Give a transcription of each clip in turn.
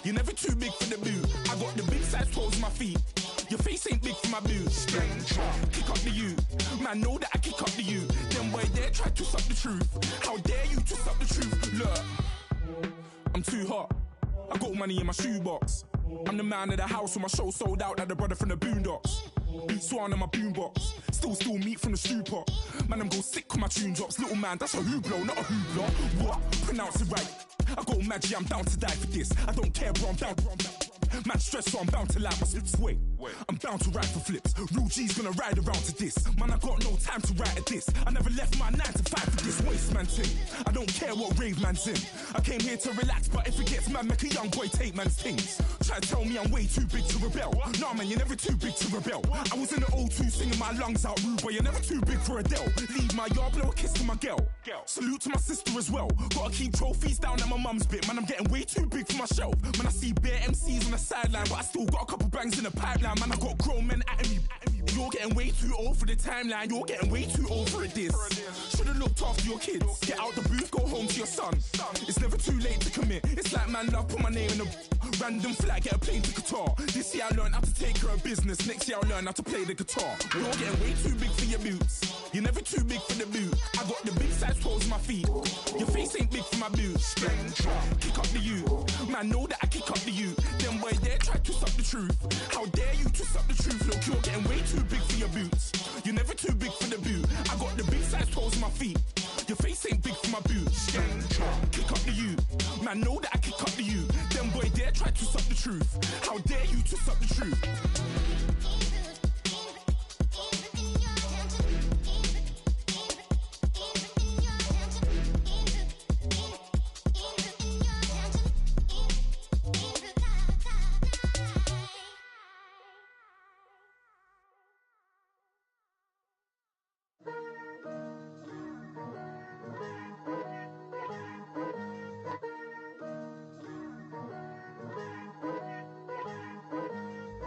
You're never too big for the boot. I got the big size toes on my feet. Your face ain't big for my boots. Kick up the you. Man, know that I kick up the you. Them boy there try to suck the truth. How dare you to suck the truth? Look, I'm too hot. I got money in my shoebox. I'm the man of the house when my show sold out like the brother from the Boondocks. Beat Swan in my boombox. Still meat from the stew pot. Man, I'm go sick when my tune drops. Little man, that's a hooplo, not a hoopla. What? Pronounce it right. I got magic, I'm down to die for this. I don't care, bro, I'm down. Man stressed, so I'm bound to lie my slips. Wait, I'm bound to ride for flips. Real G's gonna ride around to this. Man, I got no time to write at this. I never left my 9 to 5 for this waste man thing. I don't care what rave man's in. I came here to relax, but if it gets mad, make a young boy take man's things. Try to tell me I'm way too big to rebel. Nah, man, you're never too big to rebel. I was in the O2 singing my lungs out, rude boy, you're never too big for Adele. Leave my yard, blow a kiss to my girl. Salute to my sister as well. Gotta keep trophies down at my mum's bit. Man, I'm getting way too big for my shelf. Man, I see bare MCs on the sideline, but I still got a couple bangs in the pipeline. Man, I got grown men at me. You're getting way too old for the timeline. You're getting way too old for this. Should've looked after your kids. Get out the booth, go home to your son. It's never too late to commit. It's like man love, put my name in a random flag, get a plane to Qatar. This year I learned how to take care of business. Next year I'll learn how to play the guitar. You're getting way too big for your boots. You're never too big for the boot. I got the big size toes on my feet. Your face ain't big for my boots. Kick up the you. Man, know that I kick up the you. Them boy there try to suck the truth. How dare you to suck the truth? Look, you're getting way too big for your boots. You're never too big for the boot. I got the big size toes on my feet. Your face ain't big for my boots. Kick up the you. Man, know that I kick up the you. Them boy there try to suck the truth. How dare you to suck the truth?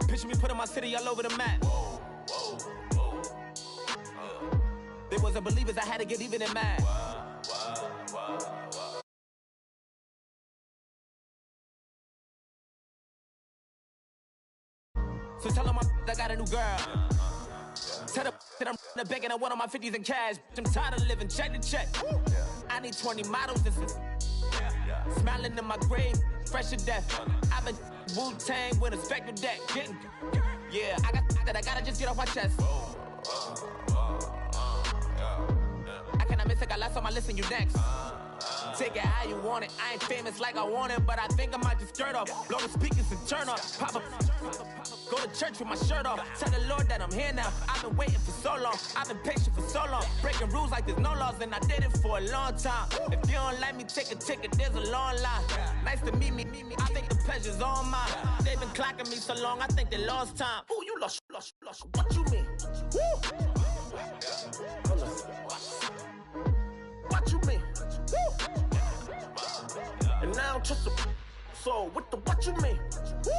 Picture me putting my city all over the map. They wasn't believers, I had to get even and mad. So tell them I got a new girl. Tell them that I'm the bank and I want all my 50s in cash. I'm tired of living check to check. I need 20 models. This is smiling in my grave, fresh to death. I've been Wu-Tang with a spectral deck. Yeah, I gotta just get off my chest. I cannot miss it, got lots on my list and you next. Take it how you want it. I ain't famous like I want it, but I think I might just skirt off. Blow the speakers and turn off. Pop up. Go to church with my shirt off. Tell the Lord that I'm here now. I've been waiting for so long. I've been patient for so long. Breaking rules like there's no laws, and I did it for a long time. If you don't like me, take a ticket. There's a long line. Nice to meet me. I think the pleasure's all mine. They've been clocking me so long, I think they lost time. Ooh, you lost. What you mean? Woo! What you mean? Woo! And now I don't trust the so what you mean? Woo!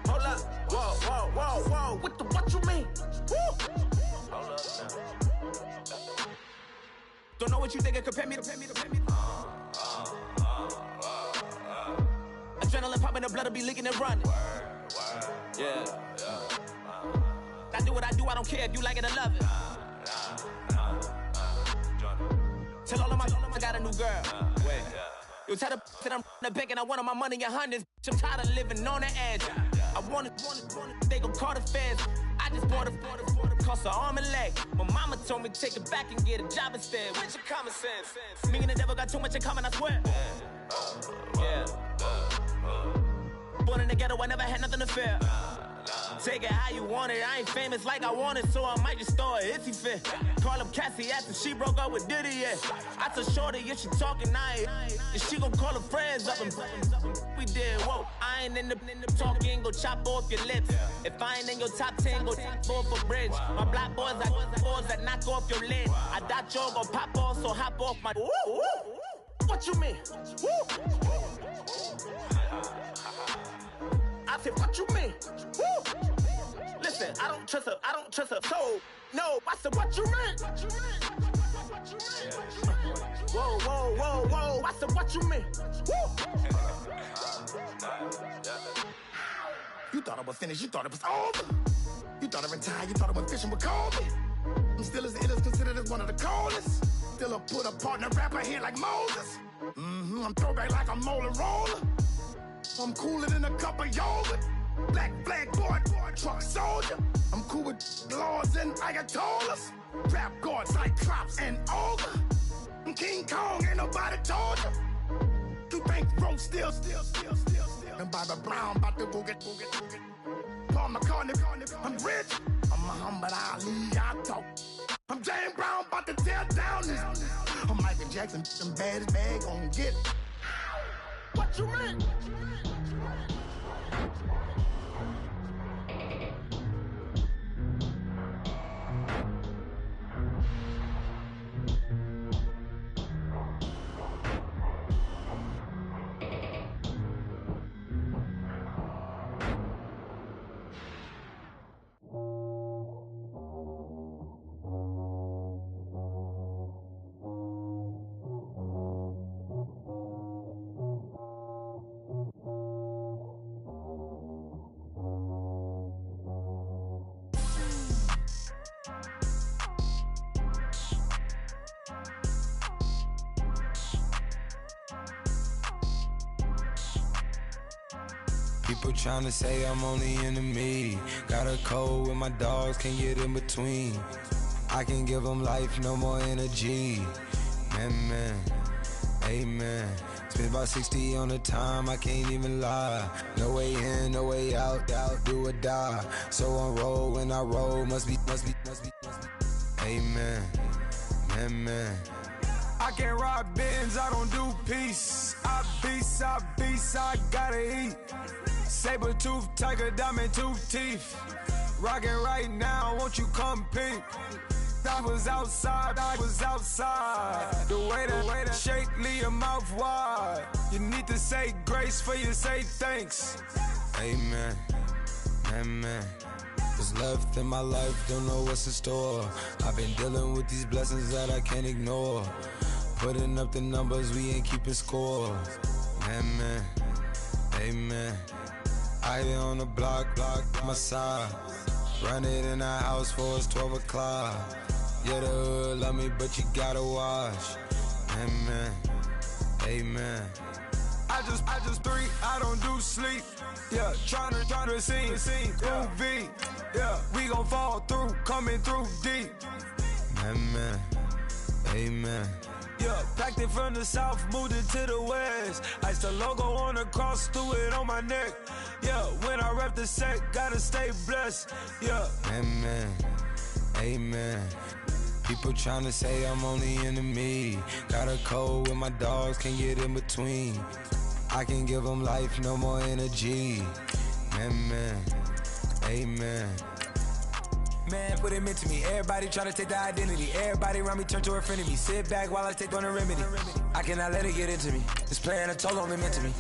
Hold up, whoa, what you mean? Woo! Hold up now. Don't know what you think it compare me to. Adrenaline popping, the blood'll be leaking and running. Yeah. I do what I do, I don't care if you like it or love it. Tell all of my I got a new girl. Wait. You tell the that I'm the bank and I want all my money in hundreds. I'm tired of living on the edge. I want it, they gon' call the feds. I just bought a cost an arm and leg. My mama told me take it back and get a job instead. Where's your common sense? Me and the devil got too much in common, I swear. Yeah. Born in the ghetto, I never had nothing to fear. Take it how you want it. I ain't famous like I want it, so I might just throw a iffy fit. Call up Cassie after she broke up with Diddy, yeah. I told Shorty if she talking, I ain't. And she gon' call her friends up and we did, whoa. I ain't in the talking, go chop off your lips. If I ain't in your top 10, go top off a bridge. My black boys, I boys that knock off your lid. I doubt you're gon' pop off, so hop off my. What you mean? I said, what you mean? Woo! Listen, I don't trust her. So, no, I said, what you mean? Whoa. I said, what you mean? Woo! thought I was finished, you thought it was over. You thought I retired, you thought I went fishing with Kobe. I'm still as ill as considered as one of the coldest. Still a put a partner rapper here like Moses. I'm throwback like a molar roller. I'm cooler than a cup of yogurt. Black flag boy, truck soldier. I'm cool with laws and ayatollahs. Rap gods like Klops and Olga. I'm King Kong, ain't nobody told you. You think Rome still. And Bobby Brown about to go get. Paul McCartney, I'm rich. I'm Muhammad Ali, I talk. I'm James Brown, about to tear down this. I'm Michael Jackson, them bad as bad gon' get. What you mean? People tryna say I'm only enemy. Got a cold with my dogs, can't get in between. I can give them life, no more energy. Man, amen. Spent about 60 on the time, I can't even lie. No way in, no way out, do or die. So on roll, when I roll, must be. Amen, man. I can't ride Benz, I don't do peace. I beast, I gotta eat. Saber tooth, tiger, diamond tooth teeth. Rockin' right now, won't you come peep? I was outside. The way that shake, leave your mouth wide. You need to say grace for you say thanks. Amen, what's left in my life, don't know what's in store. I've been dealing with these blessings that I can't ignore. Putting up the numbers, we ain't keeping score. Amen. I been on the block, my side. Run it in the house for it's 12 o'clock. Yeah, the hood love me, but you gotta watch. Amen. I just three, I don't do sleep. Yeah, tryna sing, groovy. Yeah, we gon' fall through, coming through deep. Amen. Yeah, packed it from the south, moved it to the west. Iced the logo on the cross, threw it on my neck. Yeah, when I rep the set, gotta stay blessed. Yeah. Amen. People tryna say I'm only enemy. Got a cold with my dogs, can't get in between. I can give them life, no more energy. Amen. Man, what it meant to me. Everybody try to take the identity. Everybody around me turn to a friend of me. Sit back while I take on a remedy. I cannot let it get into me. This playing a toll only meant to me.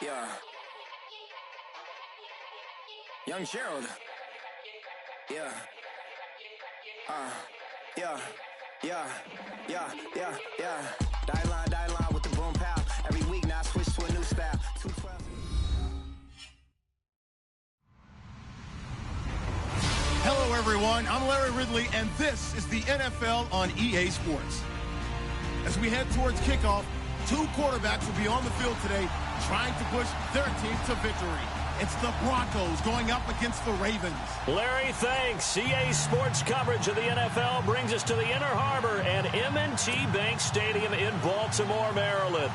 Yeah. Young Gerald. Yeah. Die line with the boom pow. Every week now I switch to a new style. 212. Hello, everyone. I'm Larry Ridley, and this is the NFL on EA Sports. As we head towards kickoff, two quarterbacks will be on the field today trying to push their team to victory. It's the Broncos going up against the Ravens. Larry, thanks. EA Sports coverage of the NFL brings us to the Inner Harbor and M&T Bank Stadium in Baltimore, Maryland.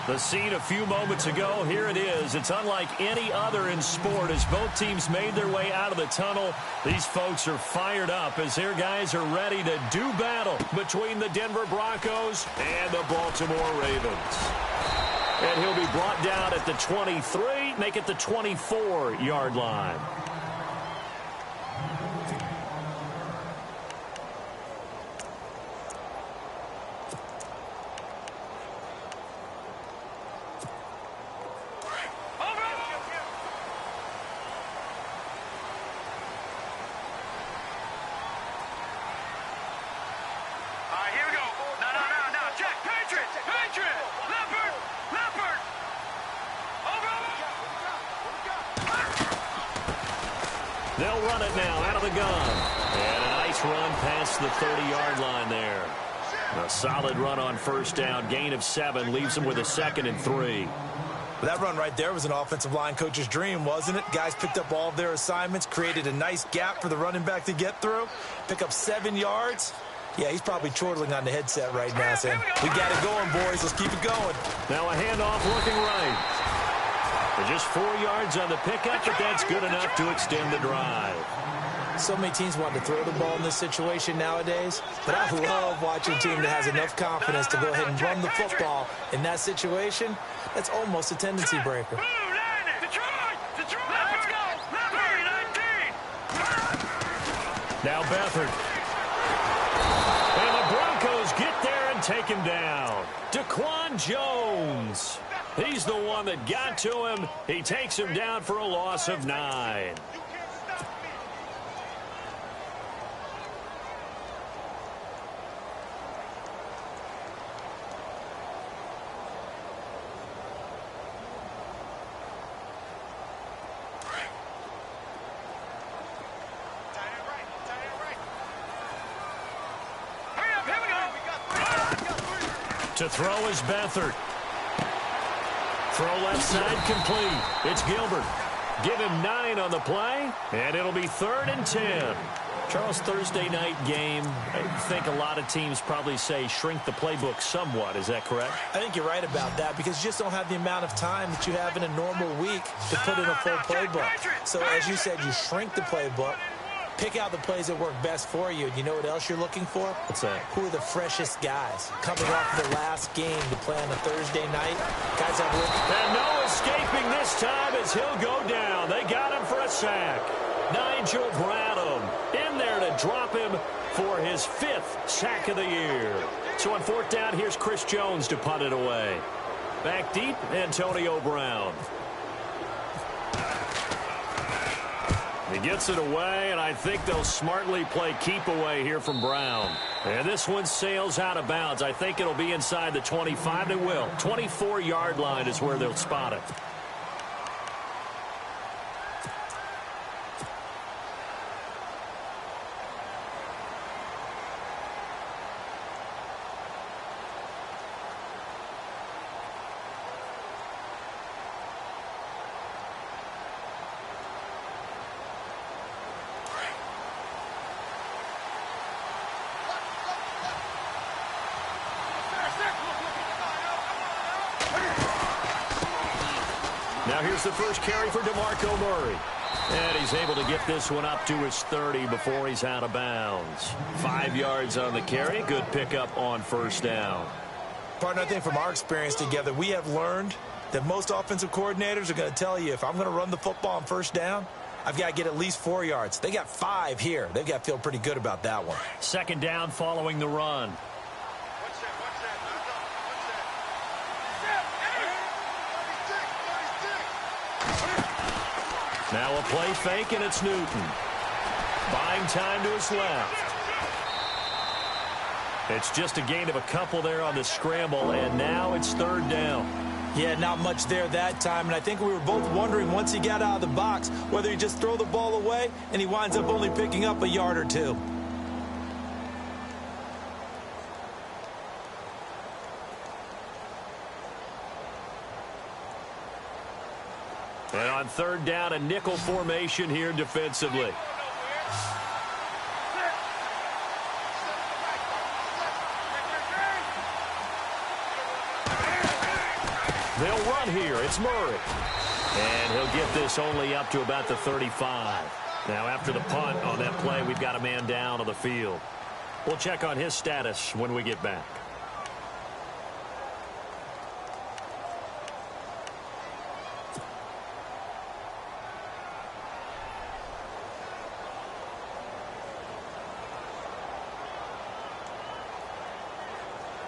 The scene a few moments ago, here it is. It's unlike any other in sport as both teams made their way out of the tunnel. These folks are fired up as their guys are ready to do battle between the Denver Broncos and the Baltimore Ravens. And he'll be brought down at the 23, make it the 24-yard line. They'll run it now out of the gun. And a nice run past the 30-yard line there. A solid run on first down. Gain of 7 leaves them with a 2nd and 3. That run right there was an offensive line coach's dream, wasn't it? Guys picked up all of their assignments, created a nice gap for the running back to get through, pick up 7 yards. Yeah, he's probably chortling on the headset right now saying, we got it going, boys. Let's keep it going. Now a handoff looking right. Just 4 yards on the pickup, but that's good enough to extend the drive. So many teams want to throw the ball in this situation nowadays, but I love watching a team that has enough confidence to go ahead and run the football in that situation. That's almost a tendency breaker. Now Beathard. And the Broncos get there and take him down. Daquan Jones. He's the one that got to him. He takes him down for a loss of 9. To throw is Beathard. Throw left side complete. It's Gilbert. Give him 9 on the play, and it'll be 3rd and 10. Charles, Thursday night game, I think a lot of teams probably say shrink the playbook somewhat. Is that correct? I think you're right about that because you just don't have the amount of time that you have in a normal week to put in a full playbook. So as you said, you shrink the playbook. Pick out the plays that work best for you. And you know what else you're looking for? What's that? Who are the freshest guys coming off the last game to play on a Thursday night? Guys that will... And no escaping this time as he'll go down. They got him for a sack. Nigel Bradham in there to drop him for his 5th sack of the year. So on 4th down, here's Chris Jones to punt it away. Back deep, Antonio Brown. He gets it away, and I think they'll smartly play keep away here from Brown. And this one sails out of bounds. I think it'll be inside the 25. They will. 24-yard line is where they'll spot it. Now here's the first carry for DeMarco Murray. And he's able to get this one up to his 30 before he's out of bounds. 5 yards on the carry. Good pickup on first down. Partner, I think from our experience together, we have learned that most offensive coordinators are going to tell you, if I'm going to run the football on first down, I've got to get at least 4 yards. They got 5 here. They've got to feel pretty good about that one. 2nd down following the run. Now a play fake, and it's Newton. Buying time to his left. It's just a gain of a couple there on the scramble, and now it's 3rd down. Yeah, not much there that time, and I think we were both wondering once he got out of the box whether he just throw the ball away, and he winds up only picking up a yard or 2. And on 3rd down, a nickel formation here defensively. They'll run here. It's Murray. And he'll get this only up to about the 35. Now, after the punt on that play, we've got a man down on the field. We'll check on his status when we get back.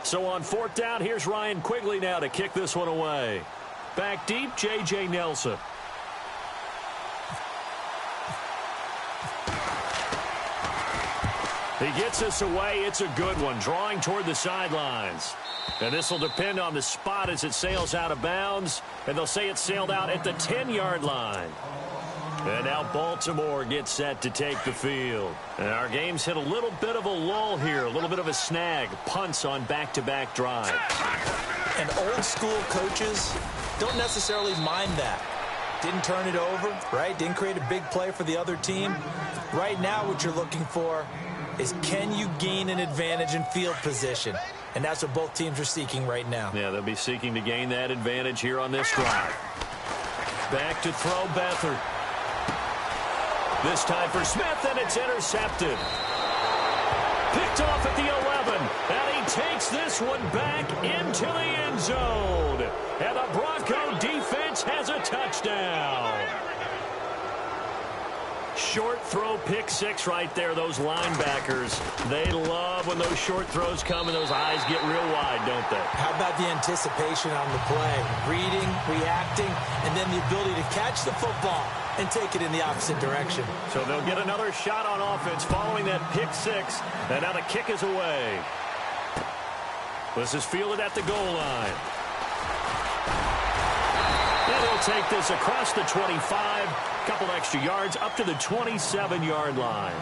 So on 4th down, here's Ryan Quigley now to kick this one away. Back deep, J.J. Nelson. He gets this away. It's a good one, drawing toward the sidelines. And this will depend on the spot as it sails out of bounds. And they'll say it sailed out at the 10-yard line. And now Baltimore gets set to take the field. And our game's hit a little bit of a lull here, a little bit of a snag. Punts on back-to-back drives. And old-school coaches don't necessarily mind that. Didn't turn it over, right? Didn't create a big play for the other team. Right now what you're looking for is, can you gain an advantage in field position? And that's what both teams are seeking right now. Yeah, they'll be seeking to gain that advantage here on this drive. Back to throw Beathard. This time for Smith, and it's intercepted. Picked off at the 11, and he takes this one back into the end zone. And the Bronco defense has a touchdown. Short throw, pick six right there. Those linebackers, they love when those short throws come and those eyes get real wide, don't they? How about the anticipation on the play? Reading, reacting, and then the ability to catch the football and take it in the opposite direction. So they'll get another shot on offense following that pick six, and now the kick is away. This is fielded at the goal line. And he'll take this across the 25, couple extra yards up to the 27-yard line.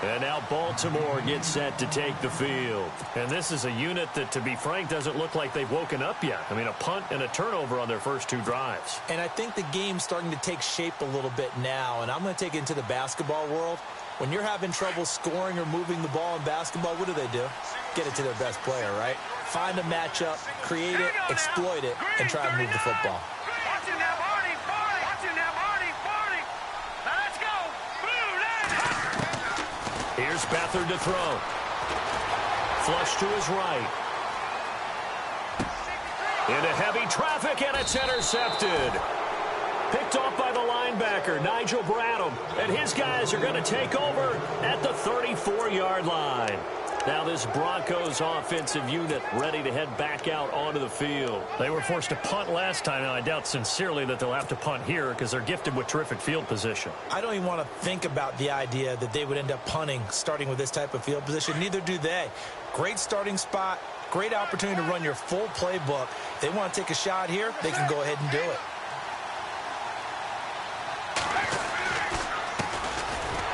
And now Baltimore gets set to take the field. And this is a unit that, to be frank, doesn't look like they've woken up yet. I mean, a punt and a turnover on their first two drives. And I think the game's starting to take shape a little bit now. And I'm going to take it into the basketball world. When you're having trouble scoring or moving the ball in basketball, what do? Get it to their best player, right? Find a matchup, create it, exploit it, and try to move the football. Here's Beathard to throw. Flush to his right. Into heavy traffic, and it's intercepted. Picked off by the linebacker, Nigel Bradham. And his guys are going to take over at the 34-yard line. Now this Broncos offensive unit ready to head back out onto the field. They were forced to punt last time, and I doubt sincerely that they'll have to punt here because they're gifted with terrific field position. I don't even want to think about the idea that they would end up punting starting with this type of field position. Neither do they. Great starting spot, great opportunity to run your full playbook. If they want to take a shot here, they can go ahead and do it.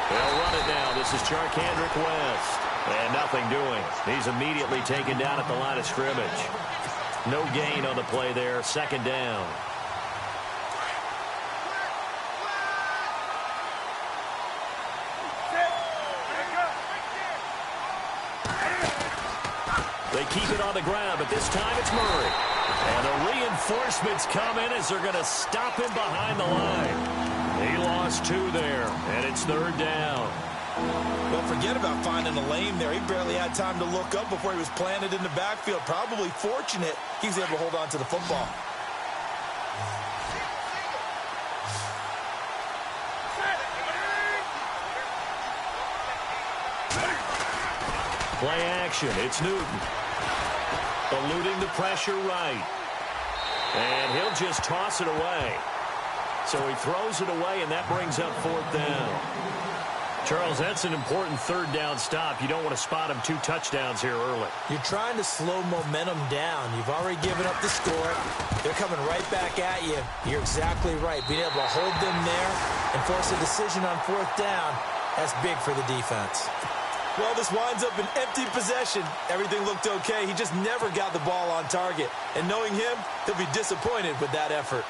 They'll run it now. This is Charkandrick West. And nothing doing. He's immediately taken down at the line of scrimmage. No gain on the play there. Second down. They keep it on the ground, but this time it's Murray. And the reinforcements come in as they're going to stop him behind the line. He lost two there, and it's third down. Well, forget about finding a lane there. He barely had time to look up before he was planted in the backfield. Probably fortunate he was able to hold on to the football. Play action. It's Newton. Eluding the pressure right. And he'll just toss it away. So he throws it away, and that brings up fourth down. Charles, that's an important third down stop. You don't want to spot him two touchdowns here early. You're trying to slow momentum down. You've already given up the score. They're coming right back at you. You're exactly right. Being able to hold them there and force a decision on fourth down, that's big for the defense. Well, this winds up an empty possession. Everything looked okay. He just never got the ball on target. And knowing him, he'll be disappointed with that effort.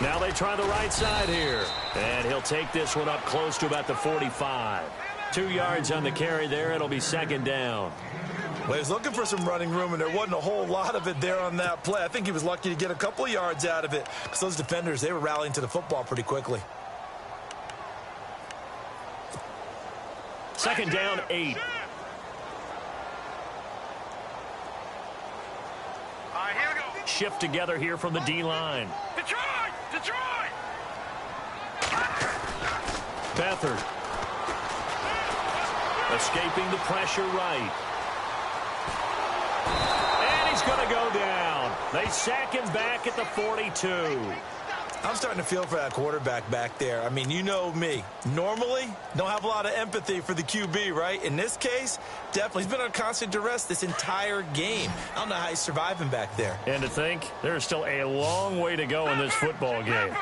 Now they try the right side here. And he'll take this one up close to about the 45. 2 yards on the carry there. It'll be second down. Well, he was looking for some running room, and there wasn't a whole lot of it there on that play. I think he was lucky to get a couple of yards out of it because those defenders, they were rallying to the football pretty quickly. Second down, 8. All right, here we go. Shift together here from the D-line. Detroit! Detroit! Beathard. Escaping the pressure right. And he's going to go down. They sack him back at the 42. I'm starting to feel for that quarterback back there. I mean, you know me. Normally, don't have a lot of empathy for the QB, right? In this case, definitely. He's been on constant duress this entire game. I don't know how he's surviving back there. And to think, there's still a long way to go in this football game.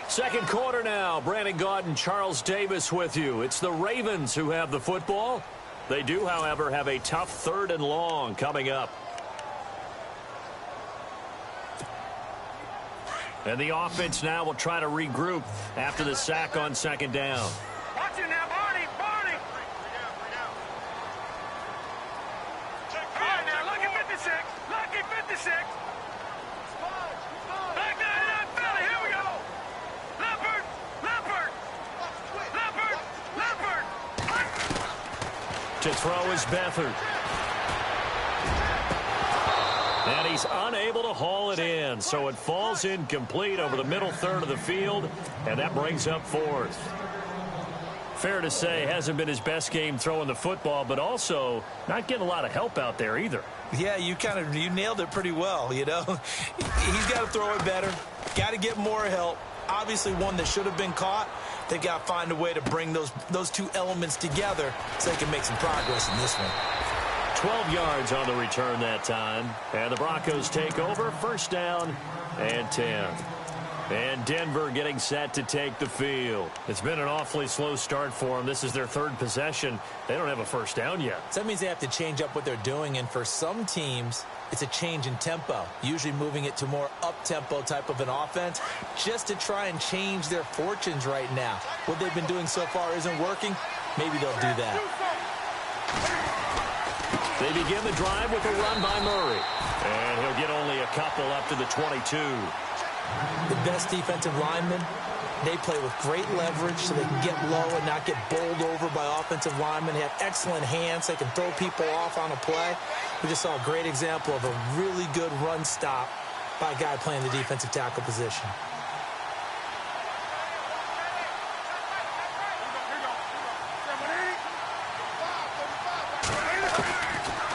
Second quarter now. Brandon Gaudin and Charles Davis with you. It's the Ravens who have the football. They do, however, have a tough 3rd and long coming up. And the offense now will try to regroup after the sack on 2nd down. Watch it now, Barney. All right, now, lucky 56. Lucky 56. Back down, fella. Here we go. Leopard. To throw is Beathard. And he's unable to haul it in, so it falls incomplete over the middle third of the field, and that brings up 4th. Fair to say, hasn't been his best game throwing the football, but also not getting a lot of help out there either. Yeah, you nailed it pretty well, you know. He's got to throw it better, got to get more help. Obviously one that should have been caught. They got to find a way to bring those two elements together so they can make some progress in this one. 12 yards on the return that time. And the Broncos take over. 1st down and 10. And Denver getting set to take the field. It's been an awfully slow start for them. This is their 3rd possession. They don't have a 1st down yet. So that means they have to change up what they're doing. And for some teams, it's a change in tempo. Usually moving it to more up-tempo type of an offense just to try and change their fortunes right now. What they've been doing so far isn't working. Maybe they'll do that. They begin the drive with a run by Murray. And he'll get only a couple up to the 22. The best defensive linemen, they play with great leverage so they can get low and not get bowled over by offensive linemen. They have excellent hands. They can throw people off on a play. We just saw a great example of a really good run stop by a guy playing the defensive tackle position.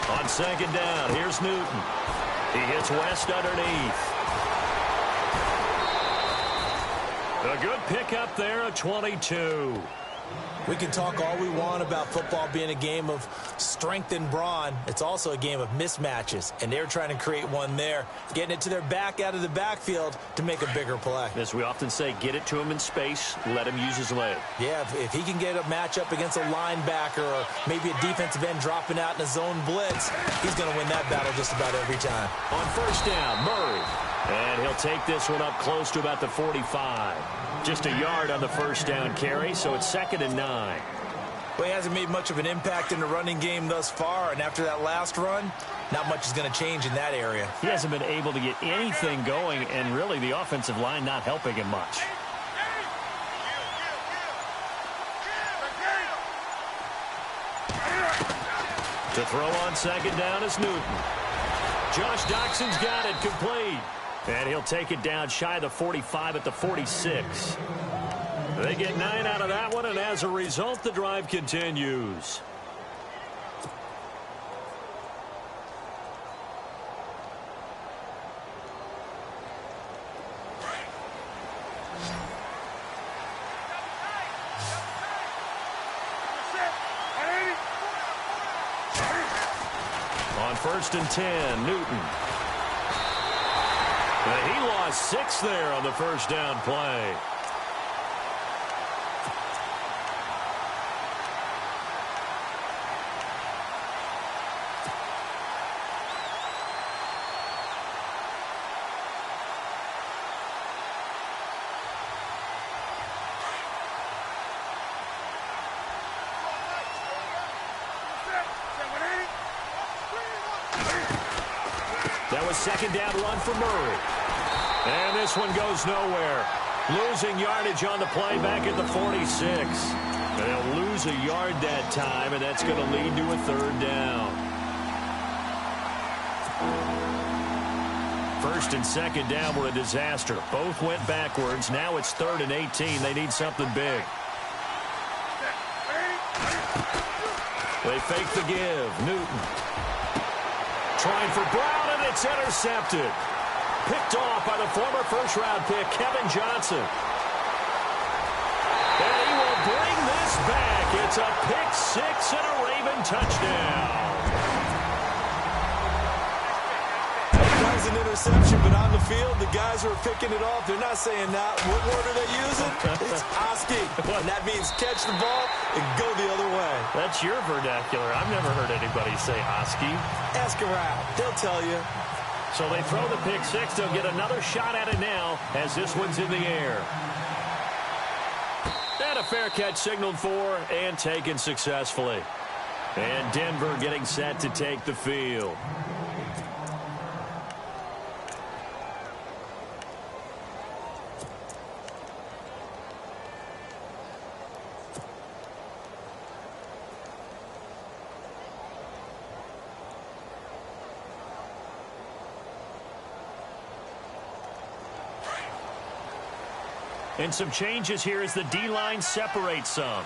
On 2nd down, here's Newton. He hits West underneath. A good pickup there at 22. We can talk all we want about football being a game of strength and brawn. It's also a game of mismatches, and they're trying to create one there, getting it to their back out of the backfield to make a bigger play. As we often say, get it to him in space, let him use his leg. Yeah, if he can get a matchup against a linebacker or maybe a defensive end dropping out in a zone blitz, he's going to win that battle just about every time. On 1st down, Murray. And he'll take this one up close to about the 45. Just a yard on the 1st down carry, so it's 2nd and 9. Well, he hasn't made much of an impact in the running game thus far, and after that last run, not much is going to change in that area. He hasn't been able to get anything going, and really the offensive line not helping him much. To throw on 2nd down is Newton. Josh Doxson's got it, complete. And he'll take it down shy of the 45 at the 46. They get 9 out of that one, and as a result, the drive continues. On 1st and 10, Newton. And he lost 6 there on the 1st down play. That was 2nd down run for Murray. And this one goes nowhere. Losing yardage on the play back at the 46. And they'll lose a yard that time, and that's going to lead to a 3rd down. 1st and 2nd down were a disaster. Both went backwards. Now it's 3rd and 18. They need something big. They fake the give. Newton. trying for Brown, and it's intercepted. Picked off by the former first-round pick, Kevin Johnson. And he will bring this back. It's a pick six and a Raven touchdown. That was an interception, but on the field, the guys who are picking it off, they're not saying that. What word are they using? It's Oski. And that means catch the ball and go the other way. That's your vernacular. I've never heard anybody say Oski. Ask around. They'll tell you. So they throw the pick six. They'll get another shot at it now as this one's in the air. And a fair catch signaled for and taken successfully. And Denver getting set to take the field. And some changes here as the D-line separates some.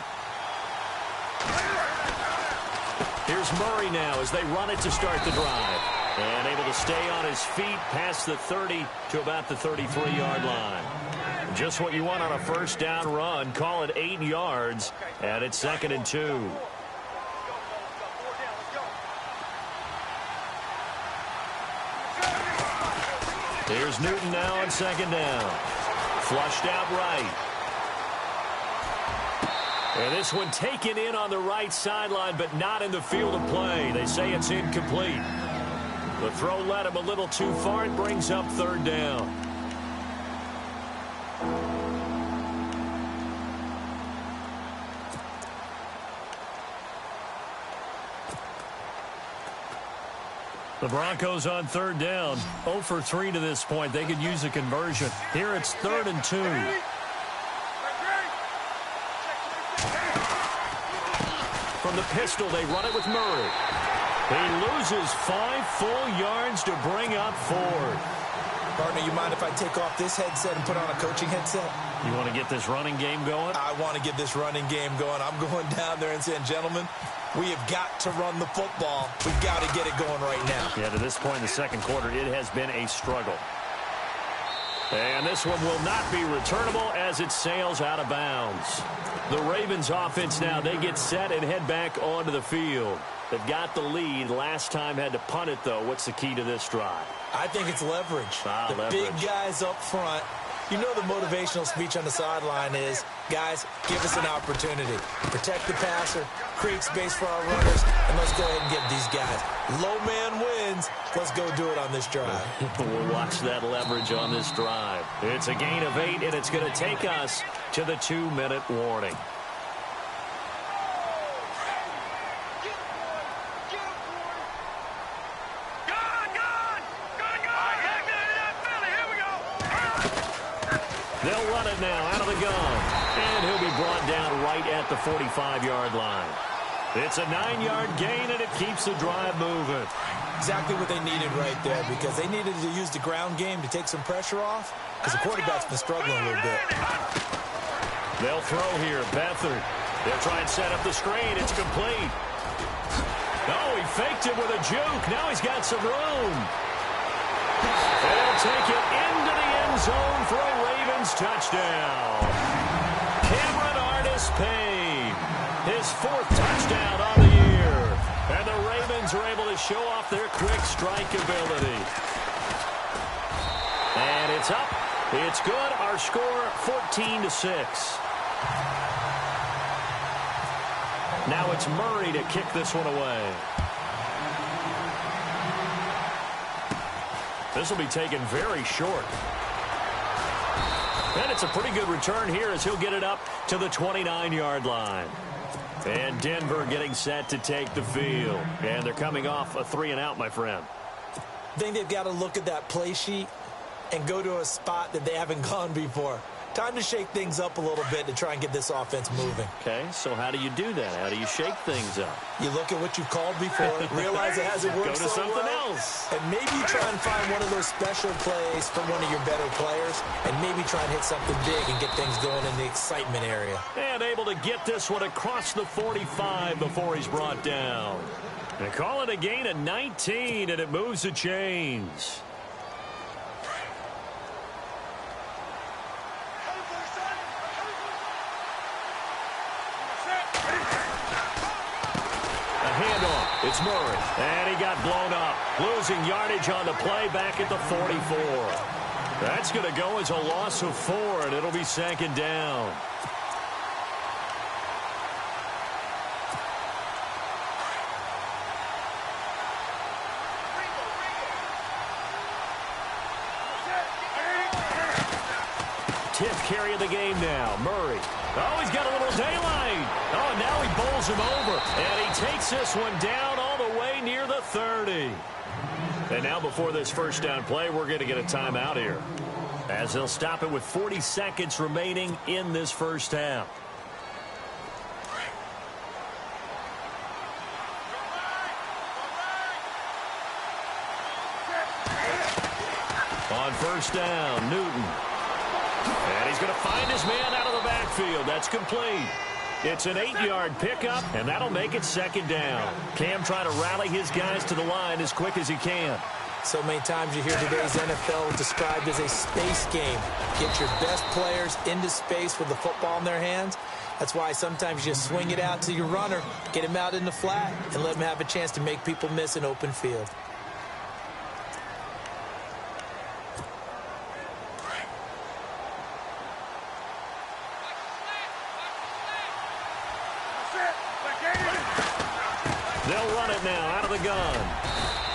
Here's Murray now as they run it to start the drive. And able to stay on his feet past the 30 to about the 33-yard line. Just what you want on a first down run. Call it 8 yards, and it's 2nd and 2. Here's Newton now on 2nd down. Flushed out right. And this one taken in on the right sideline, but not in the field of play. They say it's incomplete. The throw led him a little too far. It brings up 3rd down. The Broncos on 3rd down. 0 for 3 to this point. They could use a conversion. Here it's 3rd and 2. From the pistol, they run it with Murray. He loses 5 full yards to bring up 4th. Partner, you mind if I take off this headset and put on a coaching headset? You want to get this running game going? I want to get this running game going. I'm going down there and saying, gentlemen, we have got to run the football. We've got to get it going right now. Yeah, to this point in the second quarter, it has been a struggle. And this one will not be returnable as it sails out of bounds. The Ravens offense now, they get set and head back onto the field. They've got the lead. Last time had to punt it, though. What's the key to this drive? I think it's leverage. Leverage. Big guys up front. You know the motivational speech on the sideline is, guys, give us an opportunity. Protect the passer, create space for our runners, and let's go ahead and get these guys. Low man wins. Let's go do it on this drive. We'll watch that leverage on this drive. It's a gain of 8, and it's going to take us to the 2-minute warning. They'll run it now out of the gun. And he'll be brought down right at the 45-yard line. It's a 9-yard gain, and it keeps the drive moving. Exactly what they needed right there, because they needed to use the ground game to take some pressure off, because the quarterback's been struggling a little bit. They'll throw here. Beathard. They'll try and set up the screen. It's complete. Oh, he faked it with a juke. Now he's got some room. They'll take it into the end zone for a Ravens touchdown. Cameron Artis-Payne, his 4th touchdown on the year. And the Ravens are able to show off their quick strike ability. And it's up. It's good. Our score, 14-6. Now it's Murray to kick this one away. This will be taken very short. And it's a pretty good return here as he'll get it up to the 29-yard line. And Denver getting set to take the field. And they're coming off a 3-and-out, my friend. I think they've got to look at that play sheet and go to a spot that they haven't gone before. Time to shake things up a little bit to try and get this offense moving. Okay, so how do you do that? How do you shake things up? You look at what you've called before, realize it hasn't worked Go to so something well, else. and maybe you try and find one of those special plays from one of your better players, and maybe try and hit something big and get things going in the excitement area. And able to get this one across the 45 before he's brought down. And call it a gain of 19, and it moves the chains. It's Murray, and he got blown up. Losing yardage on the play back at the 44. That's going to go as a loss of 4, and it'll be second down. Tenth carry of the game now. Murray. Oh, he's got a little daylight. Oh, now he bowls him over. And he takes this one down all the way near the 30. And now before this first down play, we're going to get a timeout here, as they'll stop it with 40 seconds remaining in this first half. On first down, Newton. And he's going to find his man out of the backfield. That's complete. It's an 8-yard pickup, and that'll make it second down. Cam trying to rally his guys to the line as quick as he can. So many times you hear today's NFL described as a space game. Get your best players into space with the football in their hands. That's why sometimes you just swing it out to your runner, get him out in the flat, and let him have a chance to make people miss an open field. They'll run it now out of the gun.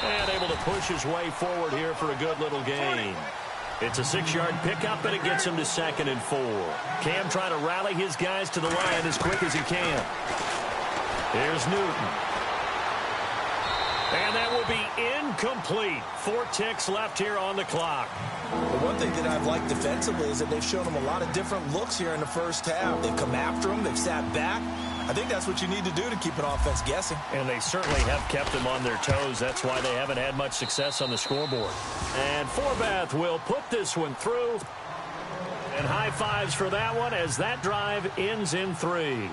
And able to push his way forward here for a good little gain. It's a 6-yard pickup, and it gets him to 2nd and 4. Cam trying to rally his guys to the line as quick as he can. Here's Newton. And that will be incomplete. 4 ticks left here on the clock. The one thing that I've liked defensively is that they've shown him a lot of different looks here in the first half. They've come after him. They've sat back. I think that's what you need to do to keep an offense guessing. And they certainly have kept them on their toes. That's why they haven't had much success on the scoreboard. And Forbath will put this one through. And high fives for that one as that drive ends in 3.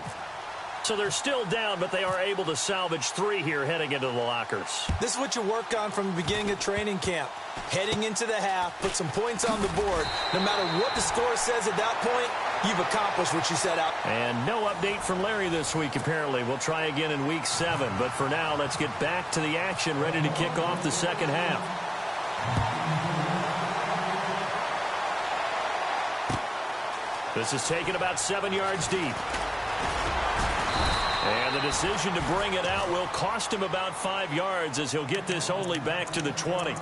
So they're still down, but they are able to salvage 3 here heading into the lockers. This is what you work on from the beginning of training camp. Heading into the half, put some points on the board. No matter what the score says at that point, you've accomplished what you set out. And no update from Larry this week, apparently. We'll try again in week 7. But for now, let's get back to the action, ready to kick off the second half. This is taken about 7 yards deep. And the decision to bring it out will cost him about 5 yards as he'll get this only back to the 20.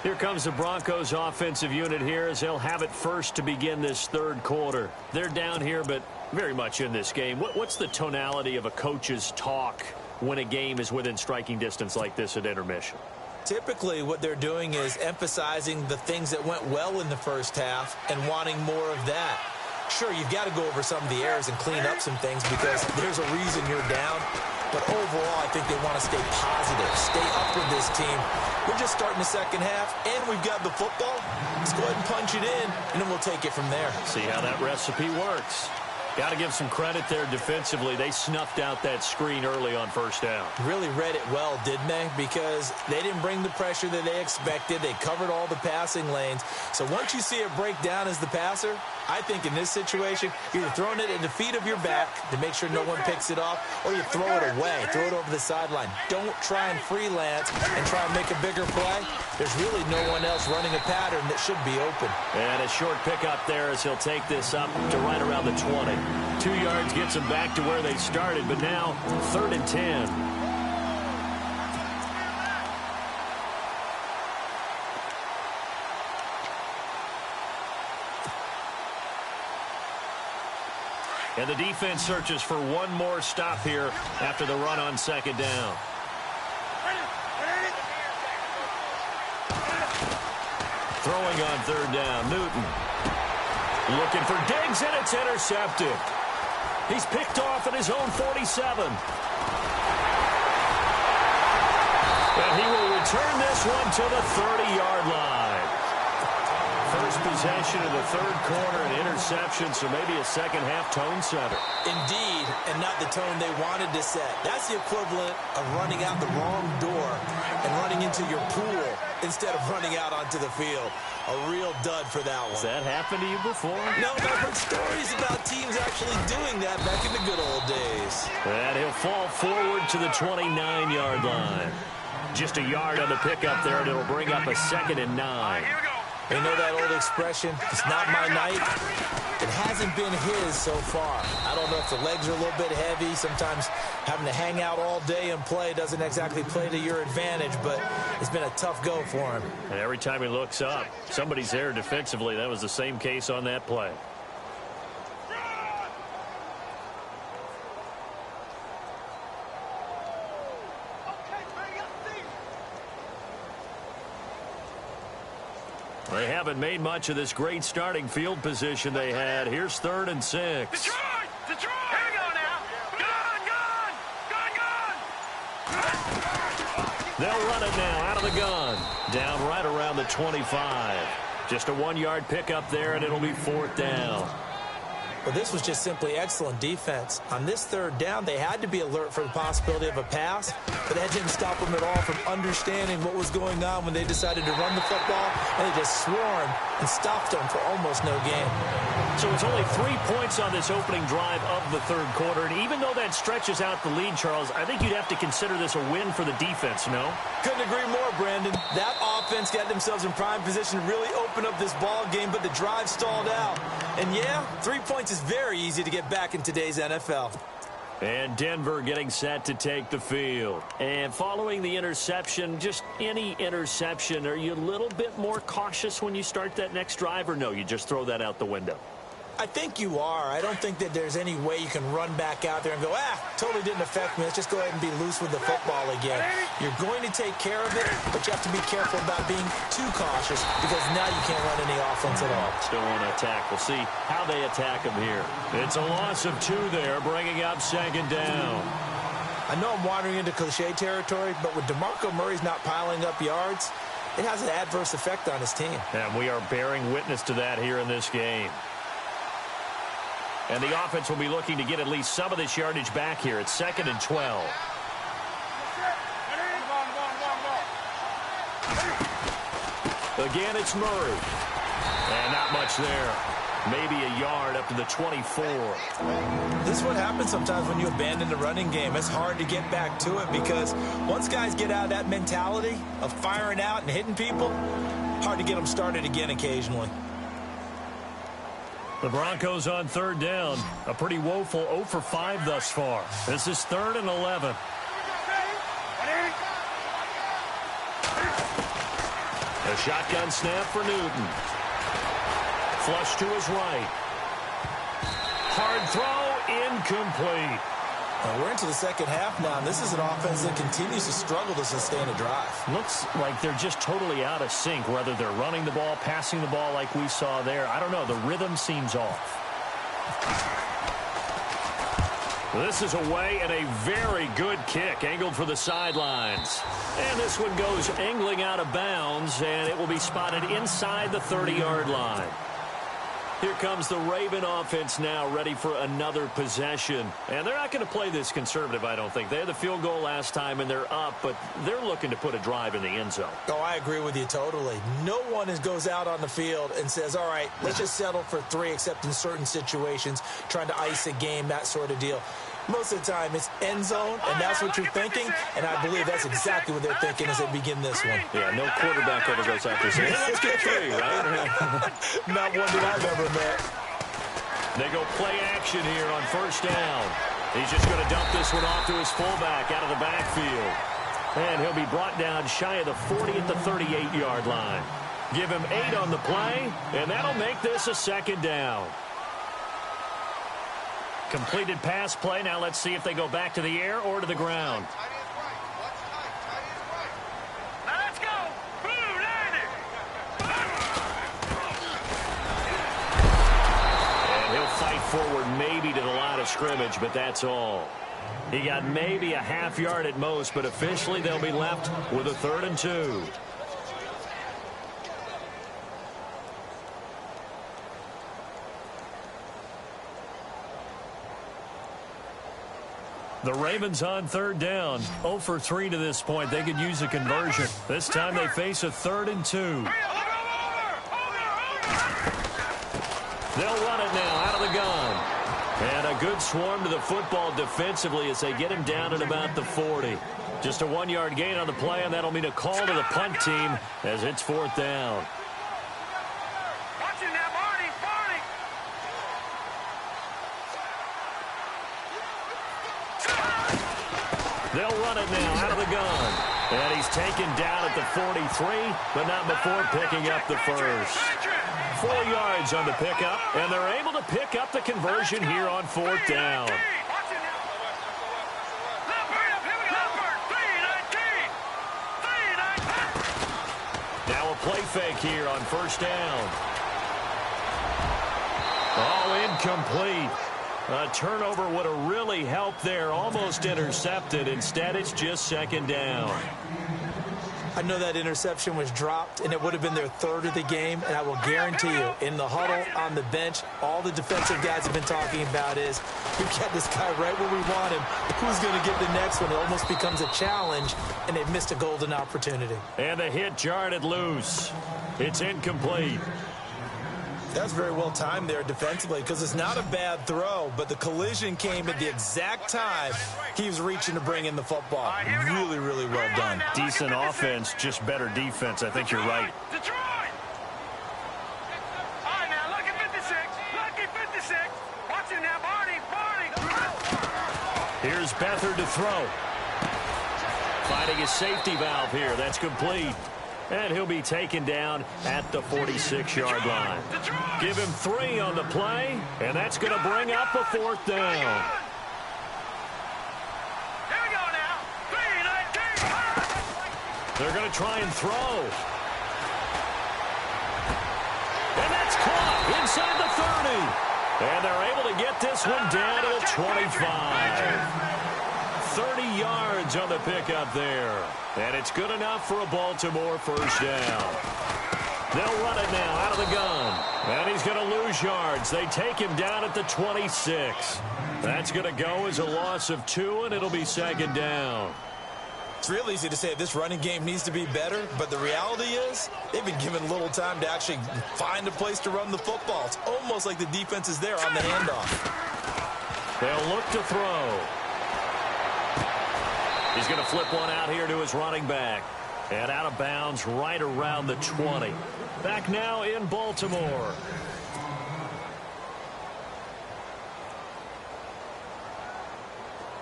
Here comes the Broncos offensive unit here as they'll have it first to begin this third quarter. They're down here, but very much in this game. What's the tonality of a coach's talk when a game is within striking distance like this at intermission? Typically, what they're doing is emphasizing the things that went well in the first half and wanting more of that. Sure, you've got to go over some of the errors and clean up some things because there's a reason you're down. But overall, I think they want to stay positive, stay up with this team. We're just starting the second half, and we've got the football. Let's go ahead and punch it in, and then we'll take it from there. See how that recipe works. Got to give some credit there defensively. They snuffed out that screen early on first down. Really read it well, didn't they? Because they didn't bring the pressure that they expected. They covered all the passing lanes. So once you see it break down as the passer, I think in this situation, you're throwing it at the feet of your back to make sure no one picks it off, or you throw it away, throw it over the sideline. Don't try and freelance and try and make a bigger play. There's really no one else running a pattern that should be open. And a short pickup there as he'll take this up to right around the 20. 2 yards gets them back to where they started, but now 3rd and 10. And the defense searches for one more stop here after the run on second down. Throwing on 3rd down, Newton. Looking for Diggs. swings, and it's intercepted. He's picked off at his own 47. And he will return this one to the 30-yard line. First possession of the third quarter, an interception, so maybe a second-half tone setter. Indeed, and not the tone they wanted to set. That's the equivalent of running out the wrong door and running into your pool instead of running out onto the field. A real dud for that one. Has that happened to you before? No, but I've heard stories about teams actually doing that back in the good old days. And he'll fall forward to the 29-yard line. Just a yard on the pickup there, and it'll bring up a 2nd and 9. You know that old expression, it's not my night? It hasn't been his so far. I don't know if the legs are a little bit heavy. Sometimes having to hang out all day and play doesn't exactly play to your advantage, but it's been a tough go for him. And every time he looks up, somebody's there defensively. That was the same case on that play. They haven't made much of this great starting field position they had. Here's 3rd and 6. Detroit! Detroit! Here we go now. Gun! They'll run it now out of the gun. Down right around the 25. Just a 1-yard pickup there, and it'll be 4th down. Well, this was just simply excellent defense. On this 3rd down, they had to be alert for the possibility of a pass, but that didn't stop them at all from understanding what was going on when they decided to run the football, and they just swarmed and stopped them for almost no gain. So it's only 3 points on this opening drive of the third quarter, and even though that stretches out the lead, Charles, I think you'd have to consider this a win for the defense, no? Couldn't agree more, Brandon. That offense got themselves in prime position to really open up this ball game, but the drive stalled out. And yeah, 3 points is very easy to get back in today's NFL. And Denver getting set to take the field. And following the interception, just any interception, are you a little bit more cautious when you start that next drive, or no, you just throw that out the window? I think you are. I don't think that there's any way you can run back out there and go, totally didn't affect me. Let's just go ahead and be loose with the football again. You're going to take care of it, but you have to be careful about being too cautious because now you can't run any offense at all. Still want to attack. We'll see how they attack him here. It's a loss of 2 there, bringing up 2nd down. I know I'm wandering into cliche territory, but with DeMarco Murray's not piling up yards, it has an adverse effect on his team. And we are bearing witness to that here in this game. And the offense will be looking to get at least some of this yardage back here. It's 2nd and 12. Again, it's Murray. And not much there. Maybe a yard up to the 24. This is what happens sometimes when you abandon the running game. It's hard to get back to it because once guys get out of that mentality of firing out and hitting people, hard to get them started again occasionally. The Broncos on 3rd down. A pretty woeful 0 for 5 thus far. This is 3rd and 11. A shotgun snap for Newton. Flush to his right. Hard throw, incomplete. Well, we're into the second half now, and this is an offense that continues to struggle to sustain a drive. Looks like they're just totally out of sync, whether they're running the ball, passing the ball like we saw there. I don't know. The rhythm seems off. This is away and a very good kick, angled for the sidelines. And this one goes angling out of bounds, and it will be spotted inside the 30-yard line. Here comes the Raven offense now, ready for another possession. And they're not going to play this conservative, I don't think. They had the field goal last time, and they're up, but they're looking to put a drive in the end zone. Oh, I agree with you totally. No one goes out on the field and says, all right, let's just settle for 3, except in certain situations, trying to ice a game, that sort of deal. Most of the time, it's end zone, and that's what you're thinking, and I believe that's exactly what they're thinking as they begin this one. Yeah, no quarterback ever goes out there saying, hey, let's get 3, right? Not one that I've ever met. They go play action here on 1st down. He's just going to dump this one off to his fullback out of the backfield. And he'll be brought down shy of the 40 at the 38-yard line. Give him 8 on the play, and that'll make this a 2nd down. Completed pass play. Now let's see if they go back to the air or to the ground. Let's go. Blue, land it. And he'll forward maybe to the line of scrimmage, but that's all. He got maybe a half yard at most, but officially they'll be left with a 3rd and 2. The Ravens on 3rd down. 0 for 3 to this point. They could use a conversion. This time they face a 3rd and 2. They'll run it now out of the gun. And a good swarm to the football defensively as they get him down at about the 40. Just a 1-yard gain on the play, and that'll mean a call to the punt team as it's 4th down. They'll run it now out of the gun. And he's taken down at the 43, but not before picking up the first. 4 yards on the pickup, and they're able to pick up the conversion here on 4th down. Now a play fake here on 1st down. Oh, incomplete. A turnover would have really helped there. Almost intercepted. Instead, it's just 2nd down. I know that interception was dropped, and it would have been their 3rd of the game, and I will guarantee you, in the huddle, on the bench, all the defensive guys have been talking about is, we got this guy right where we want him. Who's going to get the next one? It almost becomes a challenge, and they've missed a golden opportunity. And the hit jarred it loose. It's incomplete. That's very well timed there defensively because it's not a bad throw, but the collision came at the exact time he was reaching to bring in the football. Really, really well done. Decent offense, just better defense. I think you're right. Detroit! All right, now, lucky 56. Lucky 56. Watch it now, Barney. Here's Beathard to throw. Finding his safety valve here. That's complete. And he'll be taken down at the 46-yard line. Give him 3 on the play, and that's going to bring up a 4th down. Here we go now. 3-19. They're going to try and throw. And that's caught inside the 30. And they're able to get this one down to the 25. 30 yards on the pickup there. And it's good enough for a Baltimore 1st down. They'll run it now out of the gun. And he's going to lose yards. They take him down at the 26. That's going to go as a loss of 2, and it'll be 2nd down. It's real easy to say this running game needs to be better, but the reality is they've been given little time to actually find a place to run the football. It's almost like the defense is there on the handoff. They'll look to throw. He's going to flip one out here to his running back. And out of bounds right around the 20. Back now in Baltimore.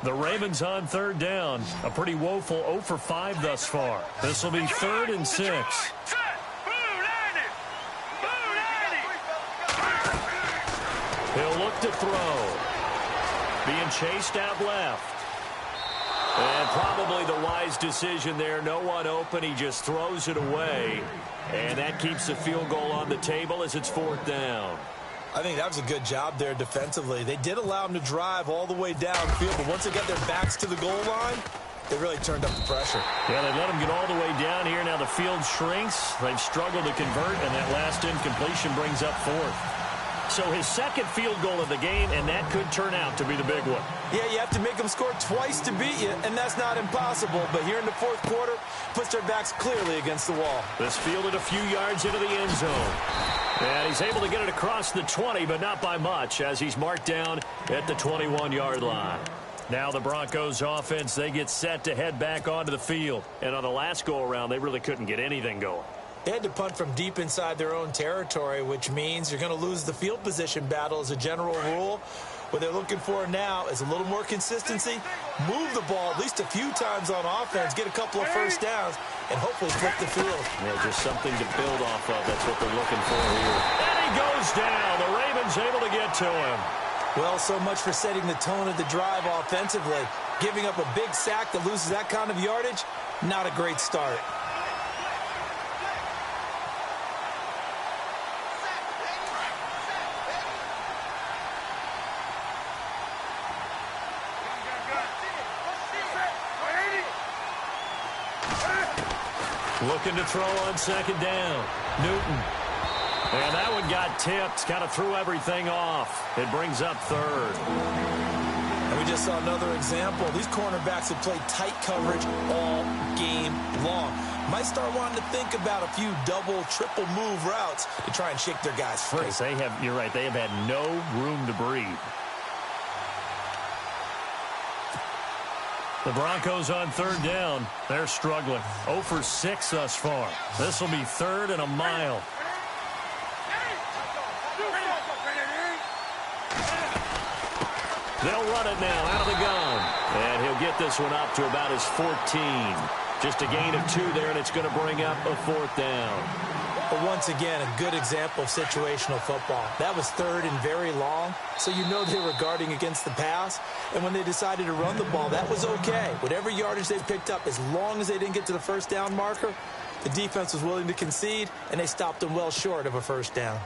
The Ravens on 3rd down. A pretty woeful 0 for 5 thus far. This will be 3rd and 6. He'll look to throw. Being chased out left. And probably the wise decision there. No one open. He just throws it away. And that keeps the field goal on the table as it's 4th down. I think that was a good job there defensively. They did allow him to drive all the way downfield, but once they got their backs to the goal line, they really turned up the pressure. Yeah, they let him get all the way down here. Now the field shrinks. They've struggled to convert, and that last incompletion brings up 4th. So his 2nd field goal of the game, and that could turn out to be the big one. Yeah, you have to make them score twice to beat you, and that's not impossible. But here in the 4th quarter, puts their backs clearly against the wall. This fielded a few yards into the end zone. And he's able to get it across the 20, but not by much, as he's marked down at the 21-yard line. Now the Broncos offense, they get set to head back onto the field. And on the last go-around, they really couldn't get anything going. They had to punt from deep inside their own territory, which means you're going to lose the field position battle as a general rule. What they're looking for now is a little more consistency, move the ball at least a few times on offense, get a couple of 1st downs, and hopefully flip the field. Yeah, just something to build off of. That's what they're looking for here. And he goes down. The Ravens able to get to him. Well, so much for setting the tone of the drive offensively. Giving up a big sack that loses that kind of yardage, not a great start. Looking to throw on second down. Newton. And that one got tipped. Kind of threw everything off. It brings up third. And we just saw another example. These cornerbacks have played tight coverage all game long. Might start wanting to think about a few double, triple move routes to try and shake their guys free. You're right, they have had no room to breathe. The Broncos on third down. They're struggling. 0 for 6 thus far. This will be third and a mile. They'll run it now out of the gun. And he'll get this one up to about his 14. Just a gain of 2 there, and it's going to bring up a fourth down. But once again, a good example of situational football. That was third and very long, so you know they were guarding against the pass. And when they decided to run the ball, that was okay. Whatever yardage they picked up, as long as they didn't get to the first down marker, the defense was willing to concede, and they stopped them well short of a first down.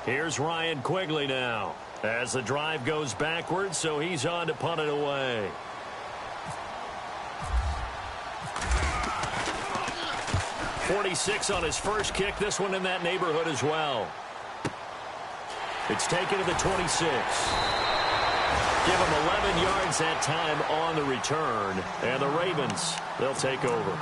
Here's Ryan Quigley now as the drive goes backwards, so he's on to punt it away. .46 on his first kick. This one in that neighborhood as well. It's taken to the 26. Give him 11 yards that time on the return. And the Ravens, they'll take over.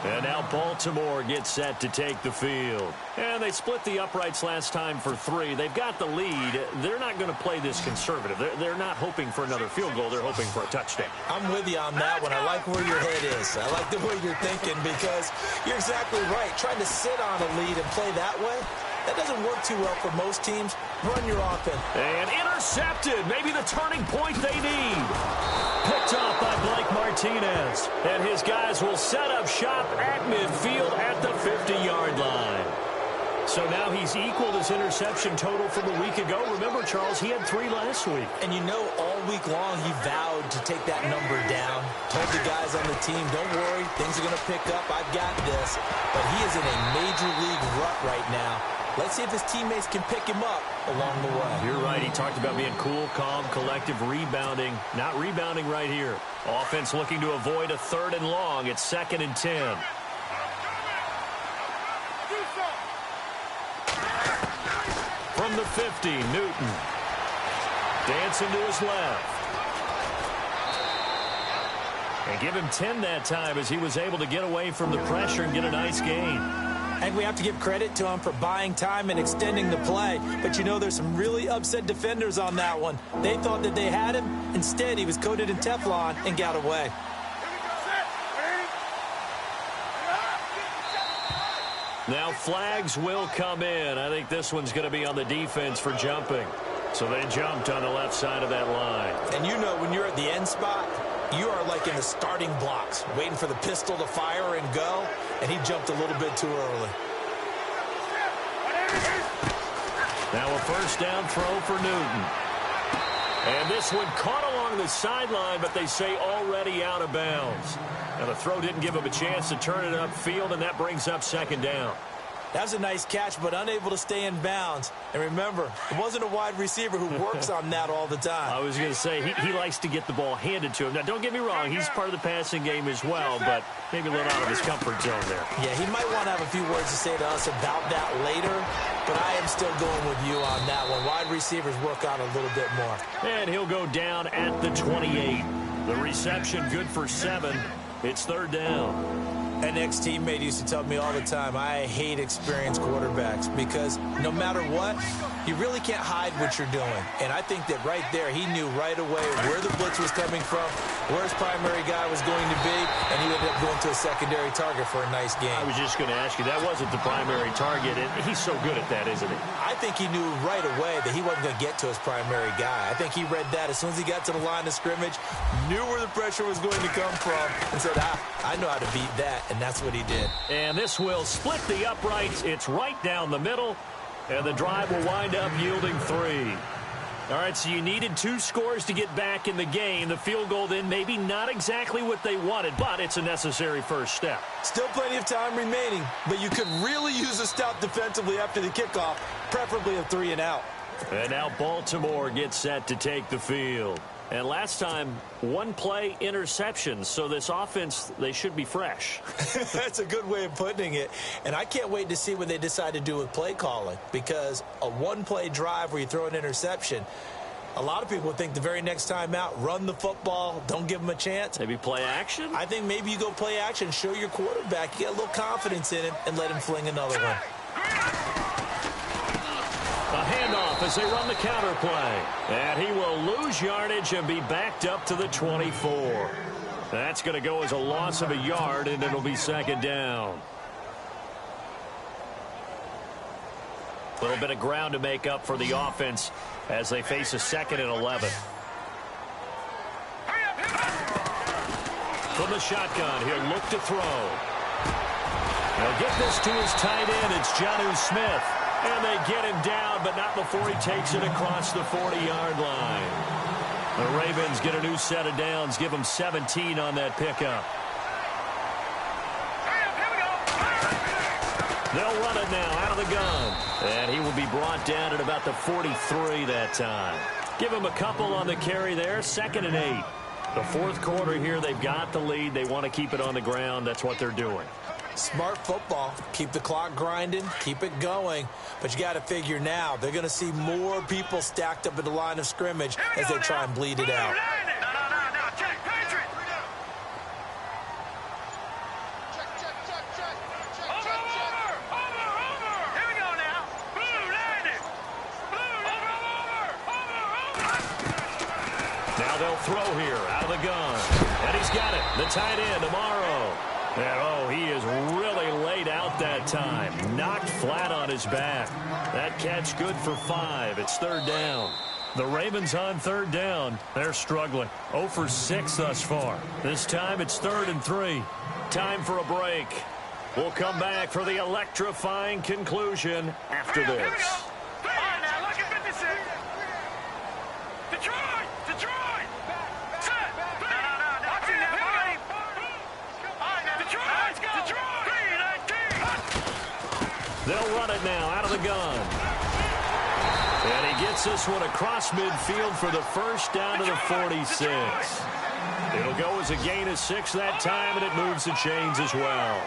And now Baltimore gets set to take the field. And they split the uprights last time for 3. They've got the lead. They're not going to play this conservative. They're not hoping for another field goal. They're hoping for a touchdown. I'm with you on that one. I like where your head is. I like the way you're thinking because you're exactly right. Trying to sit on a lead and play that way, that doesn't work too well for most teams. Run your offense. And intercepted. Maybe the turning point they need. Picked off by Blake Martinez. And his guys will set up shop at midfield at the 50-yard line. So now he's equaled his interception total from a week ago. Remember, Charles, he had 3 last week. And you know, all week long he vowed to take that number down. Told the guys on the team, don't worry, things are going to pick up. I've got this. But he is in a major league rut right now. Let's see if his teammates can pick him up along the way. You're right. He talked about being cool, calm, collective, rebounding. Not rebounding right here. Offense looking to avoid a 3rd and long. It's 2nd and 10. From the 50, Newton. Dancing to his left. And give him 10 that time as he was able to get away from the pressure and get a nice gain. I think we have to give credit to him for buying time and extending the play. But you know, there's some really upset defenders on that one. They thought that they had him. Instead, he was coated in Teflon and got away. Now flags will come in. I think this one's going to be on the defense for jumping. So they jumped on the left side of that line. And you know, when you're at the end spot, you are like in the starting blocks, waiting for the pistol to fire and go, and he jumped a little bit too early. Now a first down throw for Newton. And this one caught along the sideline, but they say already out of bounds. Now the throw didn't give him a chance to turn it upfield, and that brings up 2nd down. That was a nice catch, but unable to stay in bounds. And remember, it wasn't a wide receiver who works on that all the time. I was going to say, he likes to get the ball handed to him. Now, don't get me wrong, he's part of the passing game as well, but maybe a little out of his comfort zone there. Yeah, he might want to have a few words to say to us about that later, but I am still going with you on that one. Wide receivers work on a little bit more. And he'll go down at the 28. The reception good for 7. It's 3rd down. An ex-teammate used to tell me all the time, I hate experienced quarterbacks because no matter what, you really can't hide what you're doing. And I think that right there, he knew right away where the blitz was coming from, where his primary guy was going to be, and he ended up going to a secondary target for a nice game. I was just going to ask you, that wasn't the primary target, and he's so good at that, isn't he? I think he knew right away that he wasn't going to get to his primary guy. I think he read that as soon as he got to the line of scrimmage, knew where the pressure was going to come from, and said, I know how to beat that. And that's what he did. And this will split the uprights. It's right down the middle. And the drive will wind up yielding 3. All right, so you needed 2 scores to get back in the game. The field goal then maybe not exactly what they wanted, but it's a necessary first step. Still plenty of time remaining, but you could really use a stop defensively after the kickoff, preferably a 3 and out. And now Baltimore gets set to take the field. And last time, one play interception. So this offense, they should be fresh. That's a good way of putting it. And I can't wait to see what they decide to do with play calling. Because a one-play drive where you throw an interception, a lot of people would think the very next time out, run the football, don't give them a chance. Maybe play action? I think maybe you go play action, show your quarterback, you get a little confidence in him, and let him fling another one. A handoff as they run the counter play. And he will lose yardage and be backed up to the 24. That's going to go as a loss of a yard, and it'll be second down. A little bit of ground to make up for the offense as they face a 2nd and 11. From the shotgun, he'll look to throw. They'll get this to his tight end. It's GeTsUm Smith. And they get him down, but not before he takes it across the 40-yard line. The Ravens get a new set of downs, give them 17 on that pickup. They'll run it now out of the gun. And he will be brought down at about the 43 that time. Give him a couple on the carry there, 2nd and 8. The fourth quarter here, they've got the lead. They want to keep it on the ground. That's what they're doing. Smart football. Keep the clock grinding. Keep it going. But you got to figure now, they're going to see more people stacked up at the line of scrimmage as they try and bleed it out. Now they'll throw here out of the gun. And he's got it. The tight end, Amaro. And, oh, he is really laid out that time. Knocked flat on his back. That catch good for 5. It's 3rd down. The Ravens on 3rd down. They're struggling. 0 for 6 thus far. This time it's 3rd and 3. Time for a break. We'll come back for the electrifying conclusion after this. They'll run it now out of the gun. And he gets this one across midfield for the first down to the 46. It'll go as a gain of 6 that time, and it moves the chains as well.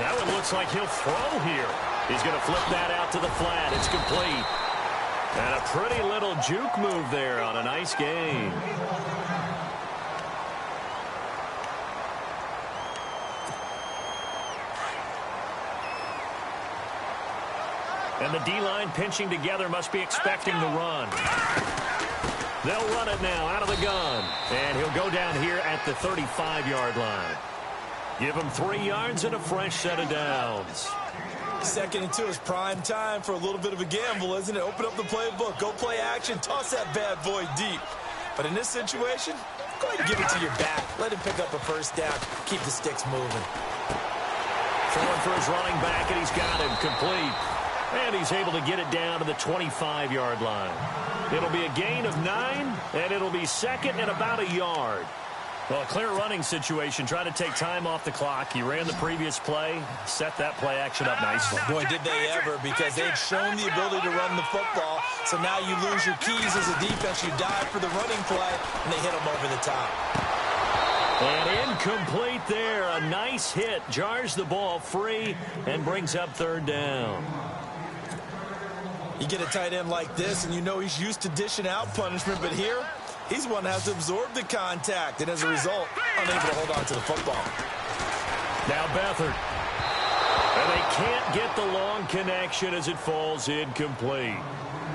That one looks like he'll throw here. He's going to flip that out to the flat. It's complete. And a pretty little juke move there on a nice gain. And the D-line pinching together must be expecting the run. They'll run it now out of the gun. And he'll go down here at the 35-yard line. Give him 3 yards and a fresh set of downs. 2nd and 2 is prime time for a little bit of a gamble, isn't it? Open up the playbook. Go play action. Toss that bad boy deep. But in this situation, go ahead and give it to your back. Let him pick up a first down. Keep the sticks moving. Throwing for his running back, and he's got him complete. And he's able to get it down to the 25-yard line. It'll be a gain of 9, and it'll be 2nd and about a yard. Well, a clear running situation. Trying to take time off the clock. He ran the previous play, set that play action up nicely. Boy, did they ever, because they'd shown the ability to run the football. So now you lose your keys as a defense. You dive for the running play, and they hit them over the top. And incomplete there. A nice hit. Jars the ball free and brings up 3rd down. You get a tight end like this, and you know he's used to dishing out punishment, but here, he's one that has to absorb the contact, and as a result, unable to hold on to the football. Now Beathard. And they can't get the long connection as it falls incomplete.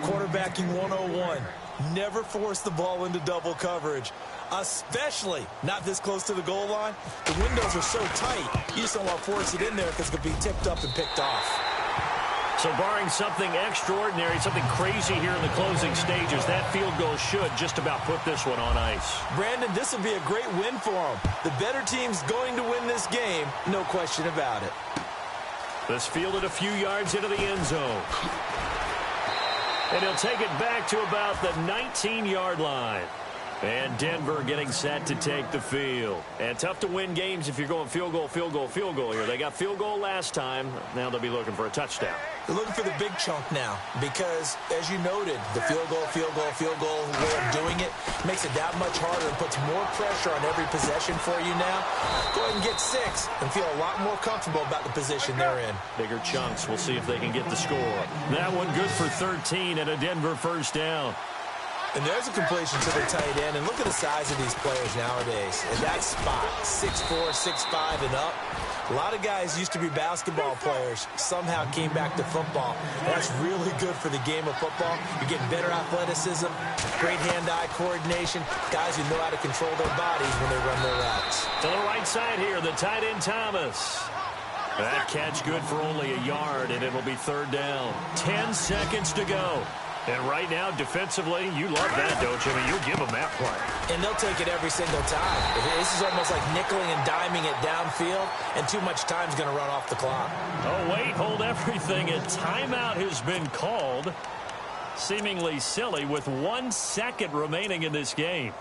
Quarterbacking 101. Never force the ball into double coverage, especially not this close to the goal line. The windows are so tight, you just don't want to force it in there because it could be tipped up and picked off. So barring something extraordinary, something crazy here in the closing stages, that field goal should just about put this one on ice. Brandon, this would be a great win for them. The better team's going to win this game, no question about it. This fielded a few yards into the end zone. And he'll take it back to about the 19-yard line. And Denver getting set to take the field. And tough to win games if you're going field goal, field goal, field goal here. They got field goal last time. Now they'll be looking for a touchdown. They're looking for the big chunk now because, as you noted, the field goal way of doing it makes it that much harder and puts more pressure on every possession for you now. Go ahead and get 6 and feel a lot more comfortable about the position they're in. Bigger chunks. We'll see if they can get the score. That one good for 13 and a Denver first down. And there's a completion to the tight end. And look at the size of these players nowadays. In that spot, 6'4", 6'5", and up. A lot of guys used to be basketball players, somehow came back to football. And that's really good for the game of football. You're getting better athleticism, great hand-eye coordination, guys who know how to control their bodies when they run their routes. To the right side here, the tight end Thomas. That catch good for only a yard, and it'll be third down. 10 seconds to go. And right now, defensively, you love that, don't you? I mean, you'll give them that play. And they'll take it every single time. This is almost like nickeling and diming it downfield, and too much time's going to run off the clock. Oh, wait, hold everything. A timeout has been called. Seemingly silly with 1 second remaining in this game.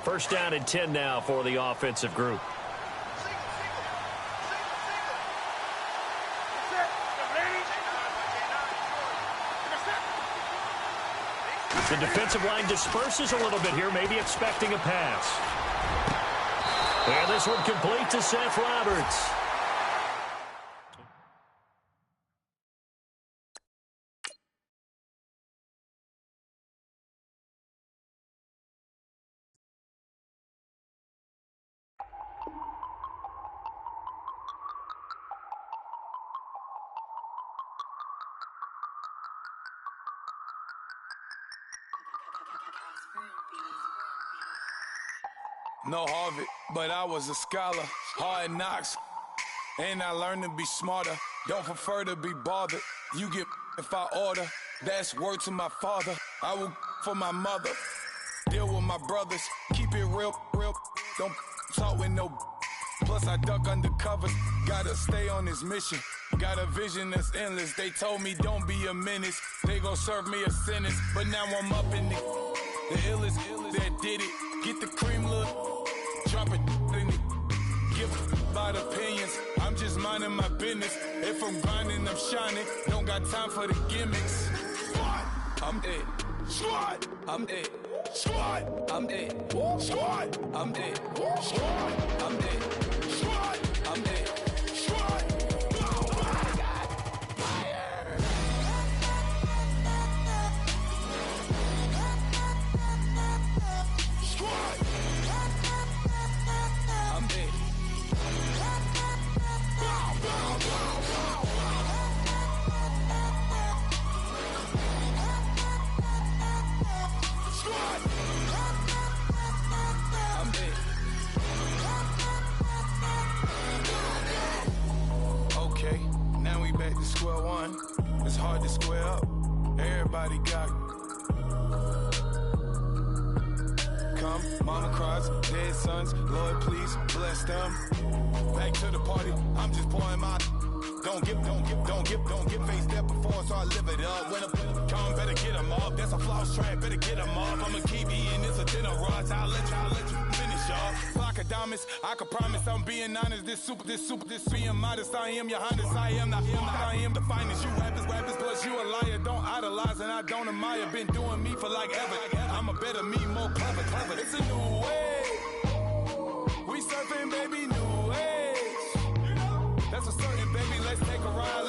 First down and 10 now for the offensive group. The defensive line disperses a little bit here, maybe expecting a pass. And this one complete to Seth Roberts. No Harvard, but I was a scholar. Hard knocks, and I learned to be smarter. Don't prefer to be bothered. You get if I order. That's word to my father. I will for my mother. Deal with my brothers. Keep it real. Don't talk with no. Plus I duck under covers. Gotta stay on this mission. Got a vision that's endless. They told me don't be a menace. They gon' serve me a sentence. But now I'm up in the illest that did it. Get the cream look. Drop it in it. Give about opinions. I'm just minding my business. If I'm grinding, I'm shining. Don't got time for the gimmicks. Squad, I'm it. Squad, I'm it. Squad, I'm it. Squad, I'm it. Squad, I'm it. Squad, I'm it. Squad. Square one, it's hard to square up. Everybody got come, mama cries, dead sons. Lord, please bless them. Back to the party, I'm just pouring my. Don't get faced that before, so I live it up. When a come, better get them up. That's a floss track, better get them up. I'ma keep eating, it's a dinner rush. I'll let you finish up. Flock of diamonds, I can promise I'm being honest. This being modest. I am your highness, I am the finest. You rappers, plus you a liar. Don't idolize and I don't admire. Been doing me for like ever. I'm a better me, more clever. It's a new way. We surfing, baby, new age. That's a certain, baby. Let's take a ride.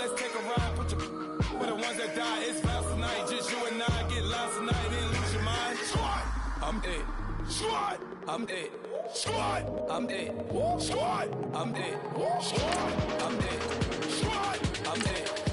Put your with the ones that die. It's vows tonight. Just you and I get lost tonight. Then lose your mind. Squad, I'm it. Squad, I'm it. Squad, I'm it. Squad, I'm it. Squad, I'm it. Squad, I'm it.